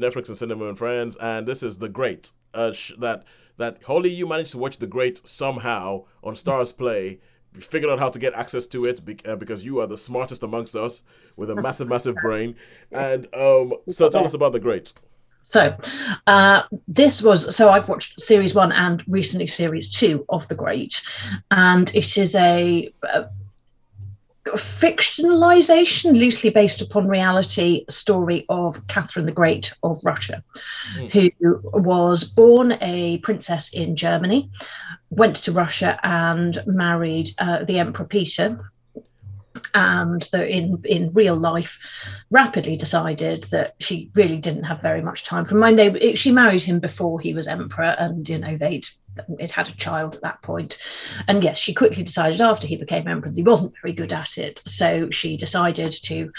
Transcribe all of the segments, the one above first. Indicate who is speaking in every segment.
Speaker 1: Netflix and Cinema and Friends, and this is The Great. That Holly, you managed to watch The Great somehow on Stars Play. You figured out how to get access to it because you are the smartest amongst us with a massive, massive brain. And so tell us about The Great.
Speaker 2: So, I've watched series one and recently series two of The Great, and it is a fictionalization, loosely based upon reality, story of Catherine the Great of Russia, who was born a princess in Germany, went to Russia and married the Emperor Peter, and in real life rapidly decided that she really didn't have very much time for him. She married him before he was emperor, and it had a child at that point. And yes, she quickly decided after he became emperor that he wasn't very good at it, so she decided to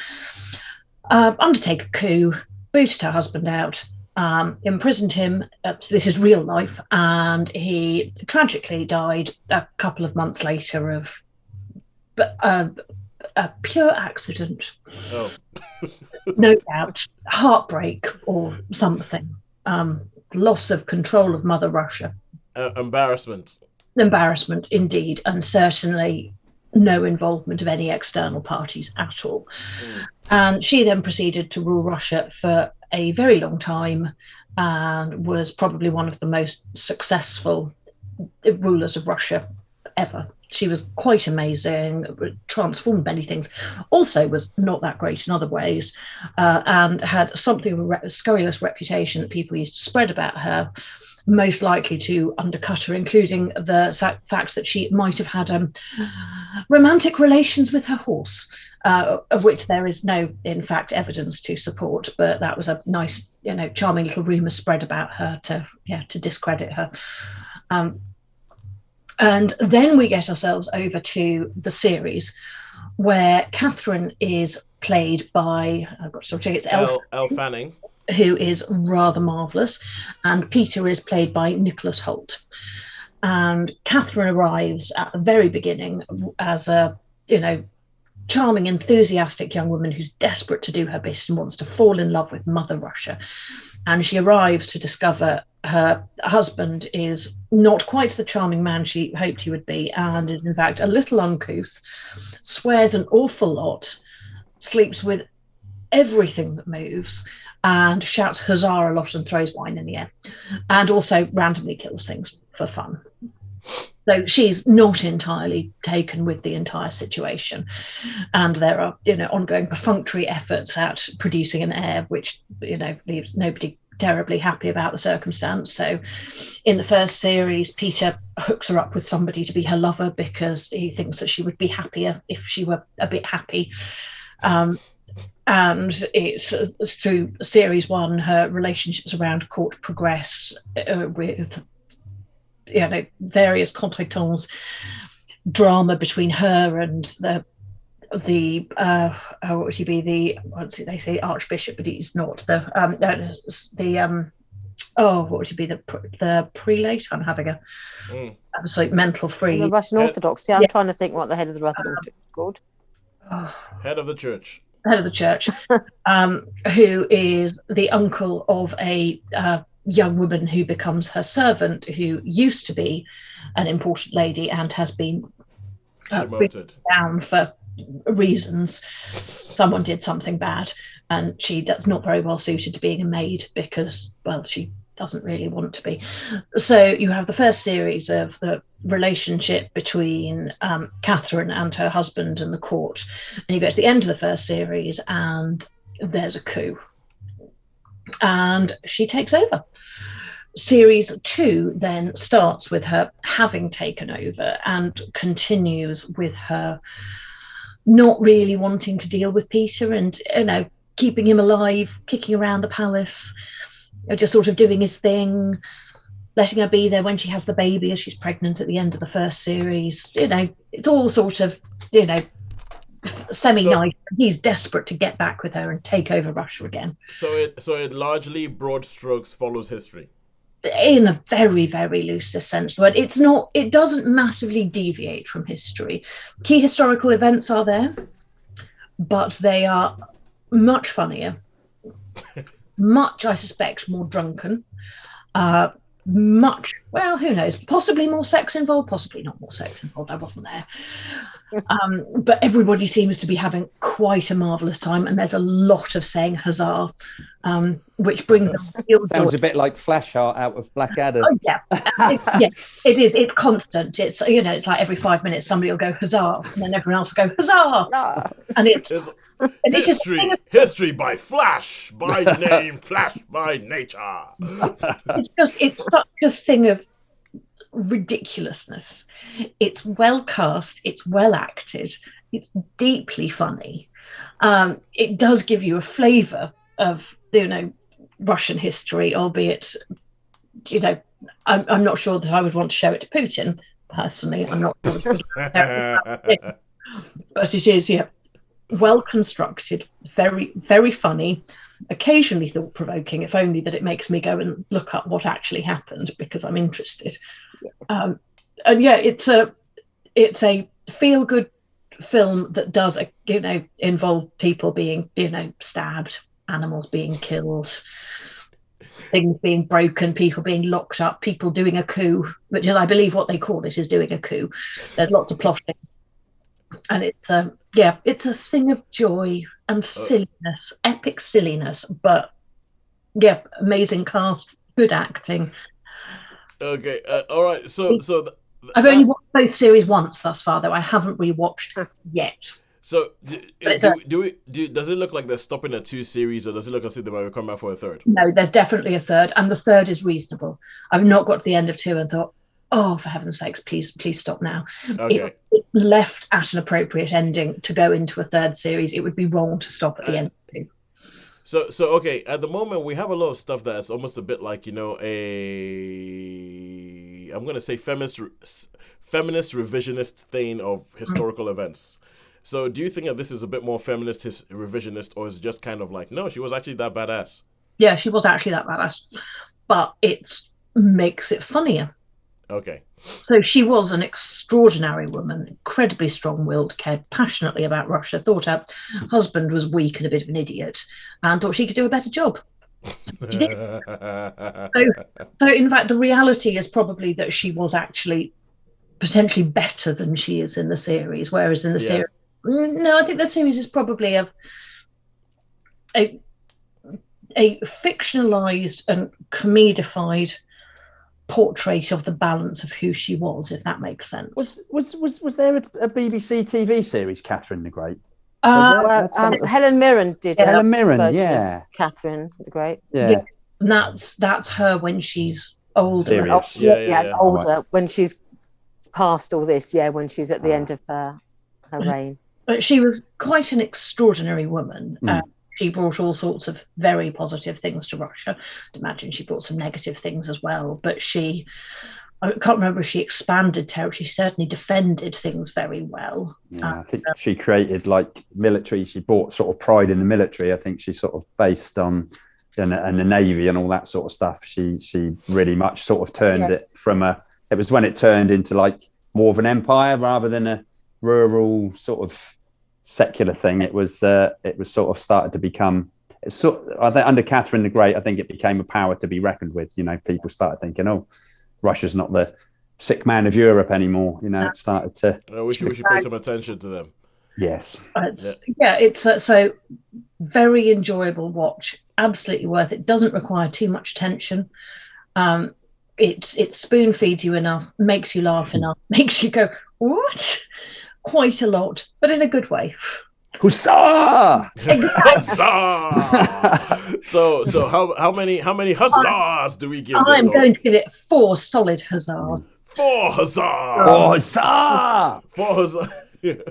Speaker 2: undertake a coup, booted her husband out, imprisoned him. This is real life, and he tragically died a couple of months later of a pure accident.
Speaker 1: Oh.
Speaker 2: No doubt, heartbreak or something. Loss of control of Mother Russia.
Speaker 1: Embarrassment.
Speaker 2: Embarrassment, indeed, and certainly no involvement of any external parties at all. And she then proceeded to rule Russia for a very long time and was probably one of the most successful rulers of Russia ever. She was quite amazing, transformed many things, also was not that great in other ways, and had something of a scurrilous reputation that people used to spread about her, most likely to undercut her, including the fact that she might have had romantic relations with her horse, of which there is no, in fact, evidence to support. But that was a nice, charming little rumour spread about her to discredit her. And then we get ourselves over to the series, where Catherine is played by, I've got to check, it's
Speaker 1: Elle Fanning,
Speaker 2: who is rather marvellous, and Peter is played by Nicholas Hoult. And Catherine arrives at the very beginning as a, charming, enthusiastic young woman who's desperate to do her bit and wants to fall in love with Mother Russia. And she arrives to discover her husband is not quite the charming man she hoped he would be, and is in fact a little uncouth, swears an awful lot, sleeps with everything that moves, and shouts huzzah a lot and throws wine in the air, and also randomly kills things for fun. So she's not entirely taken with the entire situation, and there are ongoing perfunctory efforts at producing an heir, which leaves nobody terribly happy about the circumstance. So in the first series, Peter hooks her up with somebody to be her lover because he thinks that she would be happier if she were a bit happy. And it's through series one, her relationships around court progress with various contretemps, drama between her and the what would he be, they say archbishop, but he's not, what would he be, the prelate? I'm having a absolute mental freeze.
Speaker 3: The Russian Orthodox. I'm trying to think what the head of the Russian Orthodox is called.
Speaker 1: Head of the church.
Speaker 2: Head of the church, who is the uncle of a young woman who becomes her servant, who used to be an important lady and has been
Speaker 1: demoted
Speaker 2: down for reasons. Someone did something bad, and she does not very well suited to being a maid because, well, she doesn't really want to be. So you have the first series of the relationship between Catherine and her husband and the court, and you get to the end of the first series and there's a coup and she takes over. Series two then starts with her having taken over and continues with her not really wanting to deal with Peter and keeping him alive, kicking around the palace, just sort of doing his thing, letting her be there when she has the baby as she's pregnant at the end of the first series. It's all sort of semi-nice. He's desperate to get back with her and take over Russia again.
Speaker 1: So it largely, broad strokes, follows history.
Speaker 2: In a very, very loosest sense, but it doesn't massively deviate from history. Key historical events are there, but they are much funnier much, I suspect, more drunken. Much, well, who knows? Possibly more sex involved, possibly not more sex involved. I wasn't there. But everybody seems to be having quite a marvellous time, and there's a lot of saying huzzah, which brings a real joy.
Speaker 4: Sounds a bit like Flashheart out of Blackadder.
Speaker 2: Oh, yeah. It is. It's constant. It's, you know, it's like every 5 minutes somebody will go huzzah, and then everyone else will go huzzah. And it's
Speaker 1: history by Flash, by name, Flash by nature.
Speaker 2: It's such a thing of ridiculousness. It's well cast, it's well acted, it's deeply funny. It does give you a flavour of, you know, Russian history, albeit, you know, I'm not sure that I would want to show it to Putin personally. I'm not sure, but it is, yeah, well constructed, very, very funny, occasionally thought-provoking, if only that it makes me go and look up what actually happened because I'm interested. And yeah, it's a feel-good film that does, you know, involve people being, you know, stabbed, animals being killed, things being broken, people being locked up, people doing a coup, which is, I believe, what they call it, is doing a coup. There's lots of plotting, and it's it's a thing of joy and silliness, epic silliness, but yeah, amazing cast, good acting.
Speaker 1: Okay, all right. So
Speaker 2: I've only watched both series once thus far, though I haven't rewatched yet.
Speaker 1: So does it look like they're stopping at 2 series, or does it look as if they might come back for a third?
Speaker 2: No, there's definitely a third, and the third is reasonable. I've not got to the end of 2 and thought, oh, for heaven's sakes, please stop now.
Speaker 1: Okay.
Speaker 2: It left at an appropriate ending to go into a third series. It would be wrong to stop at the end of 2.
Speaker 1: So okay, at the moment we have a lot of stuff that's almost a bit like, you know, I'm going to say feminist revisionist thing of historical events. So do you think that this is a bit more feminist revisionist, or is it just kind of like, no, she was actually that badass?
Speaker 2: Yeah, she was actually that badass, but it makes it funnier.
Speaker 1: Okay.
Speaker 2: So she was an extraordinary woman, incredibly strong-willed, cared passionately about Russia, thought her husband was weak and a bit of an idiot, and thought she could do a better job. So she did. So in fact, the reality is probably that she was actually potentially better than she is in the series, whereas in the series, no, I think the series is probably a fictionalized and comedified portrait of the balance of who she was, if that makes sense.
Speaker 4: Was there a BBC TV series, Catherine the Great?
Speaker 3: Helen Mirren did.
Speaker 4: Yeah, Helen Mirren, yeah.
Speaker 3: Catherine the Great.
Speaker 4: Yeah.
Speaker 2: And that's her when she's older.
Speaker 3: Older, right. When she's past all this, when she's at the end of her reign.
Speaker 2: But she was quite an extraordinary woman. She brought all sorts of very positive things to Russia. I'd imagine she brought some negative things as well. But I can't remember if she expanded territory. She certainly defended things very well.
Speaker 4: Yeah, I think she created like military. She brought sort of pride in the military. I think she sort of based on and the Navy and all that sort of stuff. She really much sort of turned it from it was when it turned into like more of an empire rather than a rural sort of secular thing. It was sort of started to become I think under Catherine the Great, I think it became a power to be reckoned with. You know, people started thinking, oh, Russia's not the sick man of Europe anymore. You know, it started to.
Speaker 1: We should pay some attention to them.
Speaker 4: Yes.
Speaker 2: It's so very enjoyable watch. Absolutely worth it. Doesn't require too much attention. It spoon feeds you enough, makes you laugh enough, makes you go what? Quite a lot, but in a good way.
Speaker 4: Huzzah!
Speaker 1: Huzzah! So how many huzzahs do we give this?
Speaker 2: I'm going to give it 4 solid huzzahs.
Speaker 1: 4 huzzahs!
Speaker 4: 4 huzzah!
Speaker 1: 4 huzzahs!